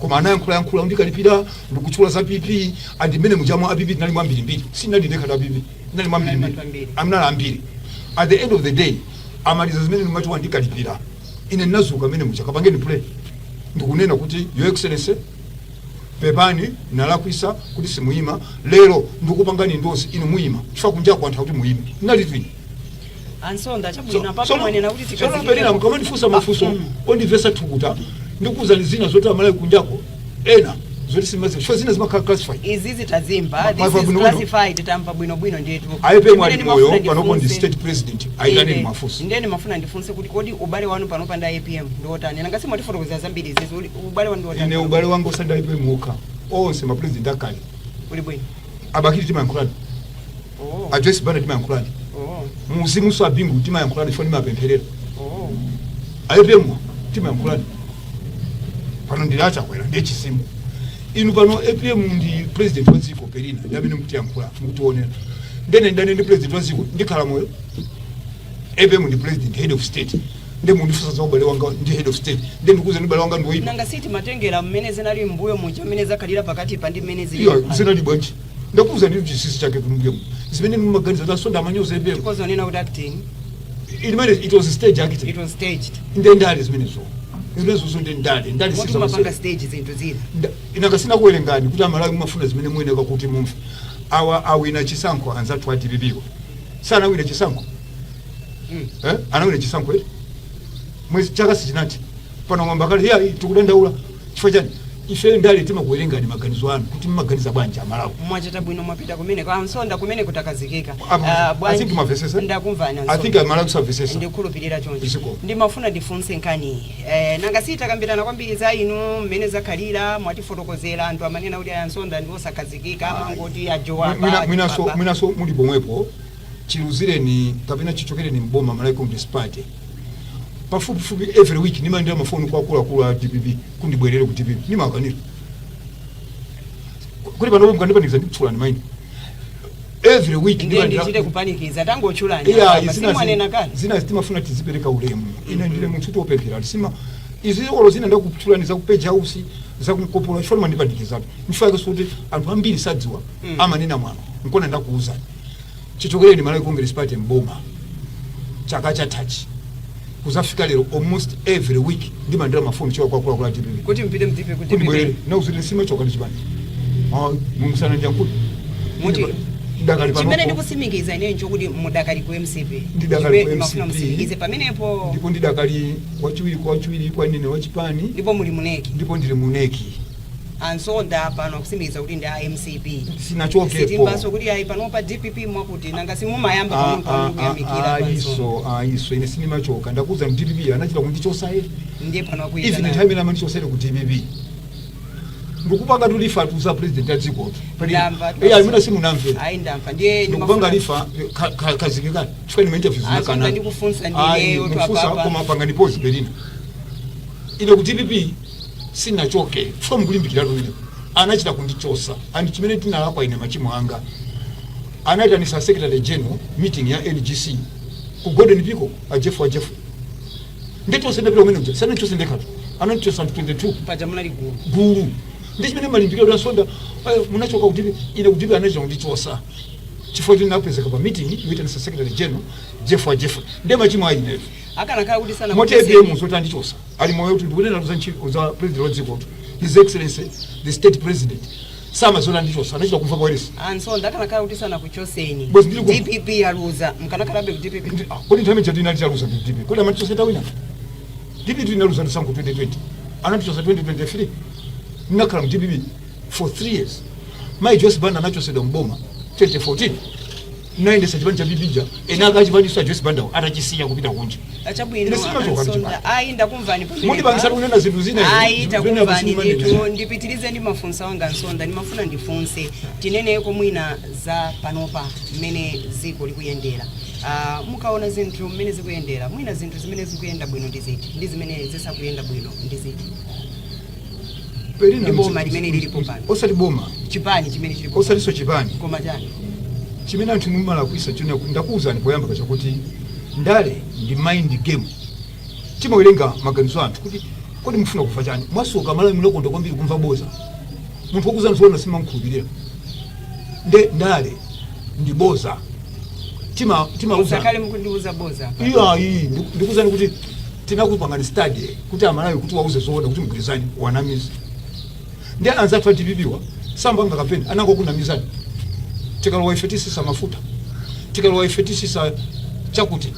koma anayankhula ndikalipira ndikuchula za PP and mene mujamo apipi nali mwambiri sina ndineka da PP nali mwambiri amnala ambiri at the end of the day amaliza zimene nimati wandikalipira ine nazuka mene muchaka pangeni play ndikunena kuti your excellency pepani nalakwisa kuti simuima lero ndikupangani ndosi ine muima chifa kunja kwantha kuti muime nali twini ansonda chabwina papa mwenena kuti tikazikira so perina mkamandifusa mafuso ondivesa tukuta ndikuza lizina zote amalaye kunjako ena zote simazi shwa zina zima classified izizi tazimba this is classified tampa bwino ndetu ayepe mwali moyo panopo ndi state president aidani mafuso ndeni mafuna ndifunse kuti kodi ubale wanu panopa nda APM ndotani nanga sima tifotokozera zambiri zizi ubale wanu ndotani ine ubale wangu sanda APM uka onse ma president akali uli bwino abakiti tima yankulani address bana tima yankulani muzimu so abingu tima yankulani foni mapempherera APM tima yankulani pano ndilacha kwera ndechisimu inu pano APM ndi president wa dziko perina ndamene mutiyankhula mukutionera ndene ndi president wa dziko ndikhala moyo APM ndi president head of state nde mundifusa za ubale wanga ndi head of state nde ndikuze ndi ubale wanga ndi woipa nanga siti matengera mmene zinali mbuyo muja mmene zakalira pakati pa ndi mmene zili iyo zinali bwanji ndakuza ndi chisisi chake kumbuyo zimene mumaganiza za sonda amanyoza APM because onena kuti acting it was stage acting it was staged ndendali zimene zo zimezo zonde ndali sisa mapanga stage zinto zina inakasina kuelengani kuti amalawi mumafuna zimene muyeneka kuti mumve awina chisankho anzathu ati bibiwo sana wina chisankho anawina chisankho eti mwezi chaka sichinati pano ng'ombe akali ya tikudandaula chifukwa chani ife ndali timakuelengani maganizo anu kuti mmaganiza bwanji amalawi mwachita bwino mwapita kumene kwa msonda kumene kutakazikika I think mavesesa ndakumvana I think amalawi savesesa ndikhulupirira chonje ndimafuna ndifunse nkani nanga sitakambirana kwambiri za inu mmene zakhalira mwatifotokozera anthu amanena kuti ansonda ndi osakazikika amangoti ajowa mwinaso muli pomwepo chiluzireni kapena chichokereni mboma malawi Congress Party pafupifupi every week nimaendera mafoni kwa akuluakulu DPP kundibwerere ku DPP nimakanira kuti pano mukandipanikiza ndikutchulani maini every week ndichite kupanikiza tangochulani zina timafuna tizipereka ulemu ine ndile munthu opemphera sima izi olo zina ndakutchulani za kupeja house za kumkopola chifukwa mandipanikizatu mfaka kuti anthu ambiri sadziwa amanena mwano nkona ndakuuzani chichokereni malawi Congress Party mboma chaka chathachi kuzafika lero almost every week ndimandira mafoni chiwa kwa kula DPP kuti mpite mtipe kuti bwerere na uzile sima choka ndichibani mumsana njankulu muti chimene ndikutsimikiza ine ncho kuti mudakali ku MCP ndidakali ku mafuna mutsimikize pamenepo ndipo ndidakali wachiwiri kwa nene wachipani ndipo muli muneki ndipo ndili muneki ansonda pano kutsimikiza kuti ndi a MCP sinachokepo sitimbaso kuti ayi pano pa DPP mwakuti nanga simumayamba kuyamikira iso ine sinimachoka ndakuza ndi DPP anachita kundichosa ere ndiye pano kuita even nthawi amene ndichosere ku DPP ndikupanga tulifa tuza president ya dziko amene simunamve ayi ndamva ndiye ndikupanga lifa kazikikani chifukwa nime interviews nakana ndikufunsa ndiye koma panga ndipozi Berlin ine ku DPP sinachoke from kulimbikira lwine anachita kundichosa and chimene tinalakwa ine machimo anga anaita ni secretary general meeting ya NGC ku Golden Piko a Jeff ndito sende bilo manager sana cho sende kato anacho 22 pajamula guru ndi chimene malimbikira lwa sonda munachoka kuti ine kuti anachita kundichosa chifukwa tinapezeka pa meeting with the secretary general Jeff ndi machimo aine akanakhala kuti sana mote BM zotandichosa ali moyo kuti ndikunena za president wa dziko his excellency the state president sama zotandichosa anachita kumva kwa resi ansonda akanakhala kuti sana kuchoseni Boss ndili DPP yaluza mkanakhala be DPP kodi nthawi chati inati aluza DPP kodi amatichosa tawina DPP inaluza ndisango 2020 anatichosa 2023 nakhala mu DPP for 3 years mai Joyce Banda anachosedwa mboma 2014 naendesa chipani cha bibija enaka chipani cha Joyce Banda atachisiya kupita kunja achabwino ansonda ayi ndakumvani pamene mundi bangisa kunena zinthu zina ayi takumvani nditu ndipitirize ndi mafunso anga nsonda ndimafuna ndifunse tineneko mwina za panopa mmene dziko likuyendera mukaona zinthu mmene zikuyendera mwina zinthu zimene zikuyenda bwino ndi ziti ndi zimene zisakuyenda bwino ndi ziti boma limene lilipo pano osati boma chipani chimene chilipo osatiso chipani koma chani chimene anthu mumala kuisa chona ndakuwuzani poyamba kachakuti ndale ndi mind game timawerenga maganizo anthu kuti kodi mufuna kufa chani mwasuka mala mlokondo kwambiri kumva boza munthu wakuzana zona simankhulupirira ndale ndi boza timauza kale mukundiuza boza ndikuzani kuti tinakupangani study kuti amalayo kuti wauze zoona kuti mgwirizani wanamiza ndi anzathu atibibiwa sambanga kapeni anango kuna mizani tikalowa ifetisisa mafuta tikalowa ifetisisa chakuti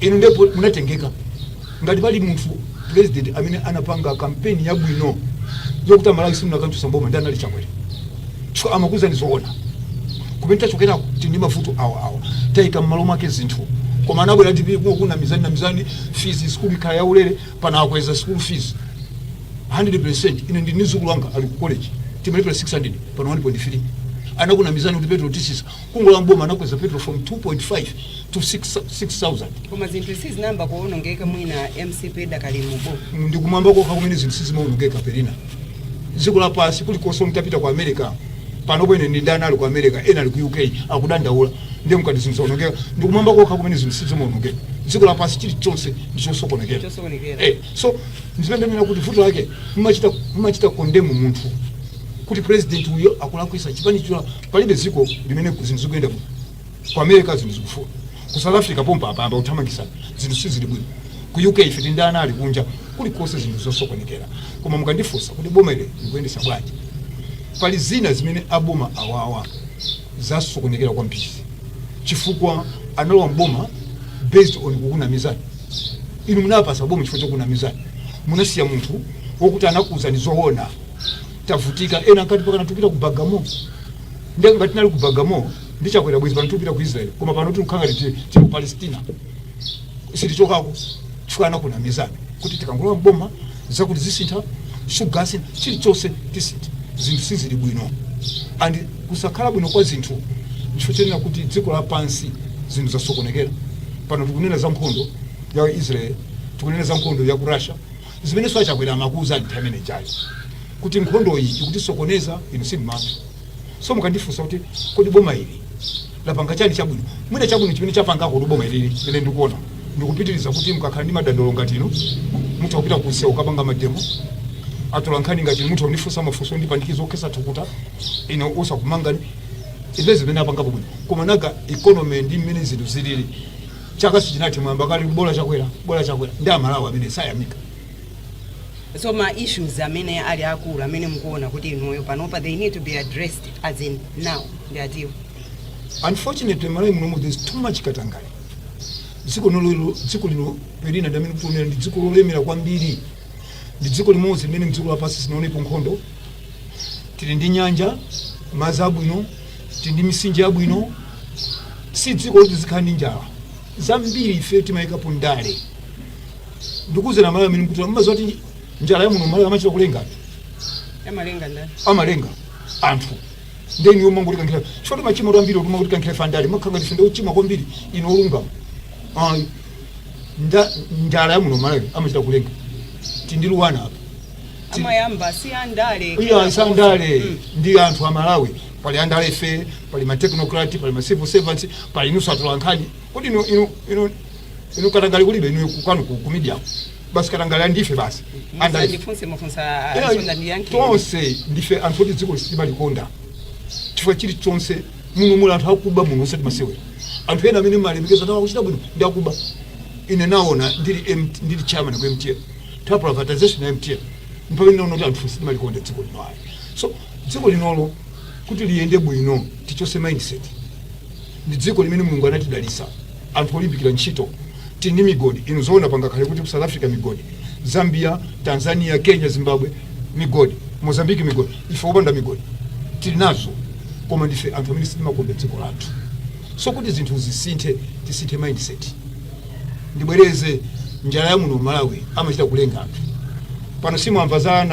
inu ndipo munatengeka ngati pali munthu president amene anapanga kampeni ya bwino yokuti amalawi simuna kanthu samboma ndi anali chakwera chifukwa amakuza ndizoona kumene tachokera tindi mafuto awa taika mmalo mwake zinthu koma anabwera tipi kuna mizani na mizani fees school ikhala yaulere pana akweza school fees 100% ine ndi nizukulu wanga ali ku college timalipira 600 pano 1.3 anakuna mizani kuti petrol tisisa kungola mboma anakweza petrol from 2.5 to 6000 koma zinthu sizinamba kuonongeka mwina MCP dakali mubo ndikumwamba kokha kumene zinthu sizimaonongeka Perina dziko la pasi kulikonse mtapita ku America pano bwene ndi ndani ali ku America ena ali ku UK akudandaula ndiye mukati zinthu zaonongeka ndikumwamba kokha kumene zinthu sizimaonongeka dziko la pasi chili chonse ndichosokonekera so ndipendemena kuti vuto lake mumachita kondemu munthu kuti president uyo akulakwisa chipani chula palibe ziko limene zinthu zikuyenda ku America zinthu zikufuna ku South Africa pompa apamba uthamangisa zinthu sizili bwino ku UK ife ndana ali kunja kulikonse zinthu zosokonekera koma mukandifunsa kuti boma ile likuyendesa bwanji pali zina zimene aboma awawa zasokonekera kwambiri chifukwa analowa mboma based on kukuna mizani inu munapasa boma chifukwa chokuna mizani munasiya munthu wokuti anakuza nizoona tavutika ena nkati pakana tupita ku Bagamo ndiye ngati nali ku Bagamo ndichakwera bwezi pano tupita ku Israel koma pano tukangati tili Palestina sitichokako chifukwa anakuna mizani kuti tikangolowa mboma zakuti zisintha sugasi chili chose tisintha zinthu sizili bwino and kusakhala bwino kwa zinthu chifukwa kuti dziko la pansi zinthu zasokonekera pano tikunena za nkhondo ya Israel tikunena za nkhondo ya ku Russia zimene swachakwera makuza nthamene chayo kuti nkhondo iyi ikuti sokoneza inu simatu so mukandifunsa kuti kodi boma ili lapanga chani chabwino mwina chabwino chimene chapanga ko boma ili ine ndikuona ndikupitiriza kuti mukakhala ndi madandolo ngati ino mutha kupita kusia ukapanga mademo atola nkhani ngati mutha unifunsa mafunso ndipandikizo okesa tukuta ino usa kumangani izo zimene apanga bwino koma naga economy ndi mmene zinthu zilili chaka sichinati mwamba kali bola chakwera ndi amalawa amene sayamika so ma issues amene ali akulu amene mukuona kuti inuyo panopa they need to be addressed as in now ndiatiwo Unfortunately, there's too much katangale. Dziko lino Perina ndamene kutonera ndi dziko lolemera kwambiri. Ndi dziko limodzi limene mdziko lapansi sinaonepo nkhondo. Tili ndi nyanja, madzi abwino, tili ndi mitsinje yabwino. Si dziko loti zikhala ndi njala. Zambiri ife timayikapo ndale. Ndikuze na mala amene kuti mumazoti njala ya muno mala amachita kulenga. Amalenga anthu. Ndeni yomwe ngoti kankhira. Chifukwa machimo ambiri okuma kuti kankhira fandale makhanga ndifende uchima kwambiri ino olungama. Njala ya muno mala amachita kulenga. Tindiluwana apa. Amayamba si andale. Iya sandale ndi anthu amalawi. Pali andale fe, pali ma technocrat, pali ma civil servants, pali nusu atulankhani. Kodi ino katangale kulibe ino kukanu ku media. Basi katangale ndife basi. Andale ndifunse mafunsa sonda ndi yanke. Tonse ndife anthu oti dziko lisima likonda. Chifukwa chili tonse muno mula anthu akuba muno osati masewe. Anthu ena amene malemekeza tawa kuchita bwino ndi akuba. Ine naona ndili chairman kwa MTN. Ta privatization ya MTN. Mpaka ino noti anthu lisima likonda dziko lino. So dziko linolo kuti liyende bwino tichose mindset. Ndi dziko limene Mulungu anatidalisa. Anthu olimbikira ntchito. Tindi migodi inozoona panga kale kuti ku South Africa migodi, Zambia, Tanzania, Kenya, Zimbabwe migodi, Mozambique migodi, ife opanda migodi tili nazo koma ndife anthu amene sitimakonda dziko lathu. So kuti zinthu zisinthe tisinthe mindset. Ndibwereze njala ya muno Malawi amachita kulenga anthu. Pano simwamva za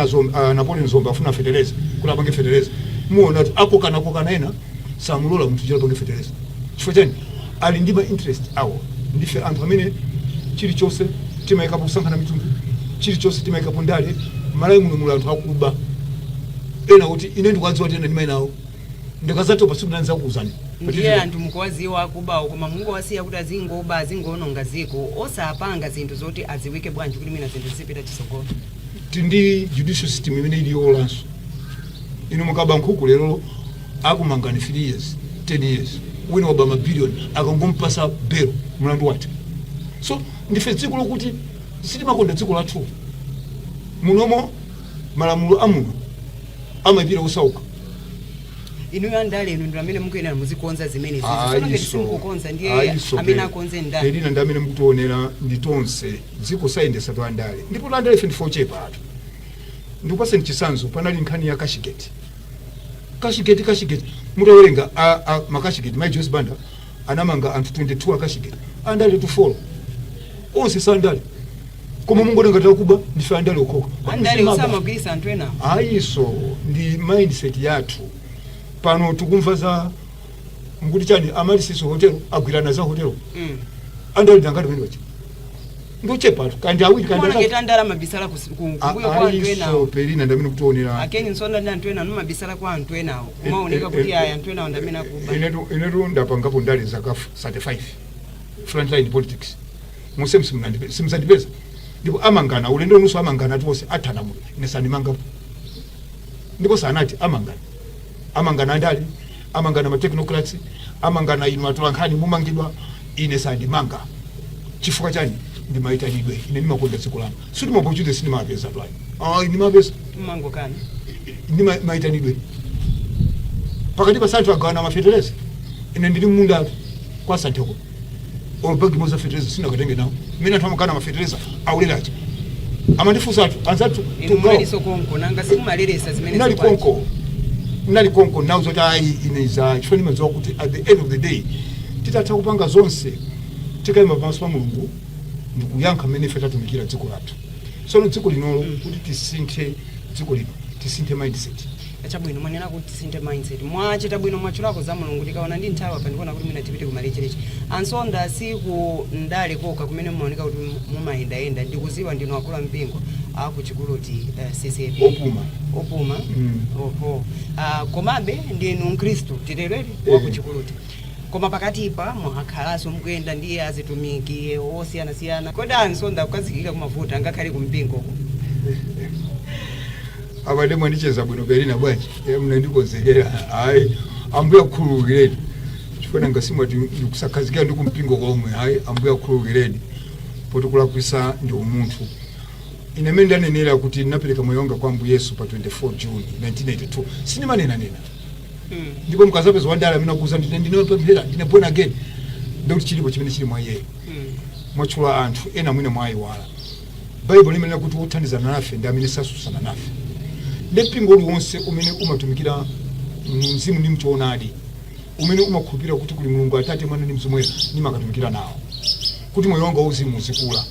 Napoleon Zomba afuna fetereza kuti apange fetereza. Muona akokana ena samulola munthu jala apange fetereza. Chifukwa chani ali ndi ma interest awo. Ndife anthu amene chilichonse timayikapo kusankhana mitundu, chilichonse timayikapo ndale. Malawi muno muli anthu akuba ena kuti ine ndikuwadziwa kuti ena ndimayinawo ndikazatopa sikunanza kuuzani. Ndiye anthu mukuwaziwa akubawo koma Mulungu wasiya kuti azingoba azingoononga dziko osapanga zinthu zoti aziwike bwanji kuti mina zinthu zipita chisogolo. Tindi judicial system imene ili yolanso. Ino mukaba nkhuku lero akumangani 3 years, 10 years. Wina wabama billion akangompasa belo mlandu wati. So ndife dziko lokuti sitimakonda dziko lathu. Munomo malamulo amuno amapira kusauka. Inu yandale inu ndo amene mukuyenera muzikonza zimene zizo. Sono ngati simukukonza ndiye amene akonze ndale. Elina ndi amene mukutionera ndi tonse dziko sayendesa to andale. Ndipo andale ife ndifo chepa atu. Ndikupase mchisanzo panali nkhani ya Kashigeti. Kashigeti mutawerenga makashigeti my Joyce Banda anamanga anthu 22 akashigeti andale to follow onse sandale koma mungoona ngati akuba ndife andale okoka andale usamagwisa anthu ena ayiso ndi mindset yathu. Pano tikumva za mkuti chani amalisiso hotelo agwirana za hotelo andale dangati pene wachi ndochepa kandi awiri kandi ngeta ndala mabisala kumbuyo kwa anthu ena so Perina ndamene kutionera akeni nsonda ndi anthu ena mabisala kwa anthu ena kumaoneka kuti aya anthu ena ndamene akuba inetu ndapangapo ndale zaka 35 frontline politics muse simsandipeza ndipo amangana ulendo nusu amangana tuwose athana mulo inesani manga ndipo sanati amangana ndali amangana ma technocrats amangana inu atulankhani mumangidwa inesani manga chifukwa chani ndi maitanidwe ine ndimakonda dziko langa suti mapochuze sini mapeza twani ndi mapeza mango kani ndi maitanidwe pakati pa santhu agawana mafetereza ine ndili munda kwa santeko obagi moza fetereza sina katenge nawo mina anthu amakana mafetereza aulerachi amandifusa athu anzathu tukali sokonko nanga simumalelesa zimene nali konko nawo zoti ayi ineza chifani madziwa kuti at the end of the day titatha kupanga zonse tikayima pamaso pa Mulungu ndikuyankha mmene ife tatumikira dziko lathu. Sono dziko linolo kuti tisinthe dziko lino tisinthe mindset. Achabwino manena kuti tisinthe mindset. Mwachita bwino mwachulako za Mulungu ndikaona ndi nthawi apa ndikuona kuti mina tipite kumalechereche. Ansonda siku ndale koka kumene mumaoneka kuti mumayenda ndikuziwa ndino akula mpingo akuchiguloti CCP. Opuma. Oho. Komabe ndinu Mkristo titerere wakuchiguloti. Koma pakati pa mwakhalaso mukuyenda ndiye azitumiki osiyana kodi ansonda kukazikika kumavuta ngakhale kumpingo abade mwandicheza bwino Perina bwanji mnandikozekera hayi ambuya kukhululukireni chifukwa ngasimwa ndikusakazikira ndi kumpingo komwe hayi ambuya kukhululukireni poti kulakwisa ndi umunthu. Ine mene ndanenera kuti ndinapereka moyo wanga kwa Ambuye Yesu pa 24 June 1982 sinimanena ndipo mukazapeza wandala amene akuza ndinopemphera ndine born again ndikuti chilipo chimene chili mwa iyeyo mwatchula anthu ena mwina mwayiwala baibulo limenena kuti wothandizana nafe ndi amene sasusana nafe ndi mpingo uliwonse umene umatumikira mzimu ndi mchoonadi umene umakhulupirira kuti kuli mulungu atate mwana ndi mzimu woyera nimakatumikira nawo kuti moyo wanga wauzimu uzikula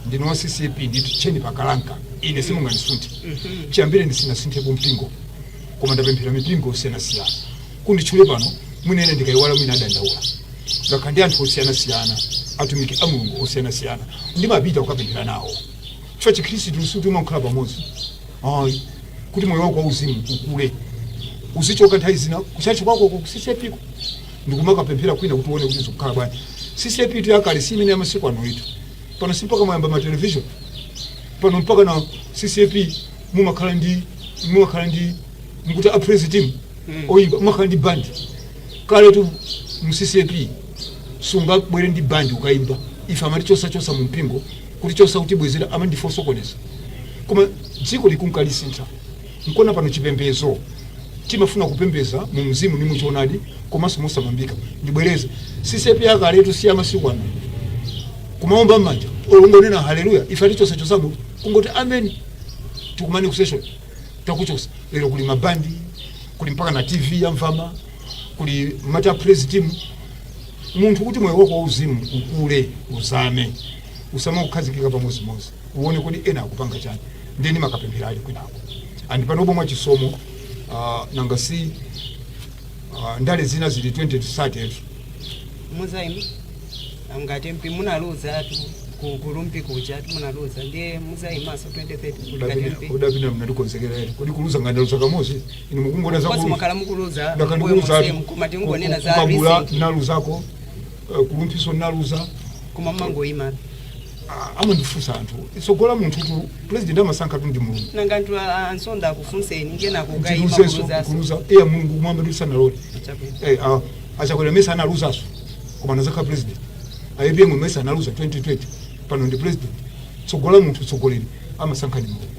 ndino wa CCP nditi cheni pakalanka ine simungandisunte chiyambire ndisinasinthe kumpingo koma ndapemphera mipingo osiyanasiyana kunditchule pano mwinene ndikayiwala mwina adandaula ngakhala ndi anthu osiyanasiyana atumiki a mulungu osiyanasiyana ndimapita kukapemphera nawo chifukwa chikhristu suti umakhala pamodzi kuti moyo wako wauzimu ukule uzichoka nthawi zina kuchachi kwako ku CCP ndikumakapemphera kwina kuti uone kuti zikukhala bwanji CCP tu yakale si imene yamasiku ano itu pano simpaka mayamba ma television pano mpaka na CCP mumakhala ndi mkuti a president oyiba mumakhala ndi band kale tu mu CCP sunga bwere ndi band ukayimba ife amati chosa mu mpingo kuti chosa kuti bwezera ama ndifosokoneza koma dziko likunkalisintha nkona pano chipembezo timafuna kupembeza mu mzimu ni muchoonadi komanso mosamambika ndibwereze CCP yakaletu si amasiku ano kumaomba manja olongonena haleluya ife atichosa kungoti amen tikumani kusession takuchosa lero kuli mabandi kuli mpaka na TV ya mvama kuli mata praise team munthu kuti moyo wako wauzimu ukule uzame usama kukhazikika pamodzi uone kuti ena akupanga chani ndeni makapemphera ali kwinako andi panopo mwa chisomo nanga si ndale zina zili 2030 muzaimi ngati mpi munaluza atu kulumpi kucha munaluza ndiye muzaima so 2030 udapina mnadikonzekera ere kodi kuluza ngandaluza kamozi ine mukungona za kuluza makala mukuluza ndakandikuluza kumati ngonena za kabula naluzako kulumpiso naluza kuma mango ima amandifunsa anthu isogola munthu tu president amasankha tu ndi mulungu nanga anthu ansonda akufunseni ngena kugayima kuluza mulungu Muhammad sanalole achakwera mesa analuzaso koma nazakha president ayebye mwe mesa analuza 2020 pano ndi president sogola munthu sogoleri amasankha ndi mulungu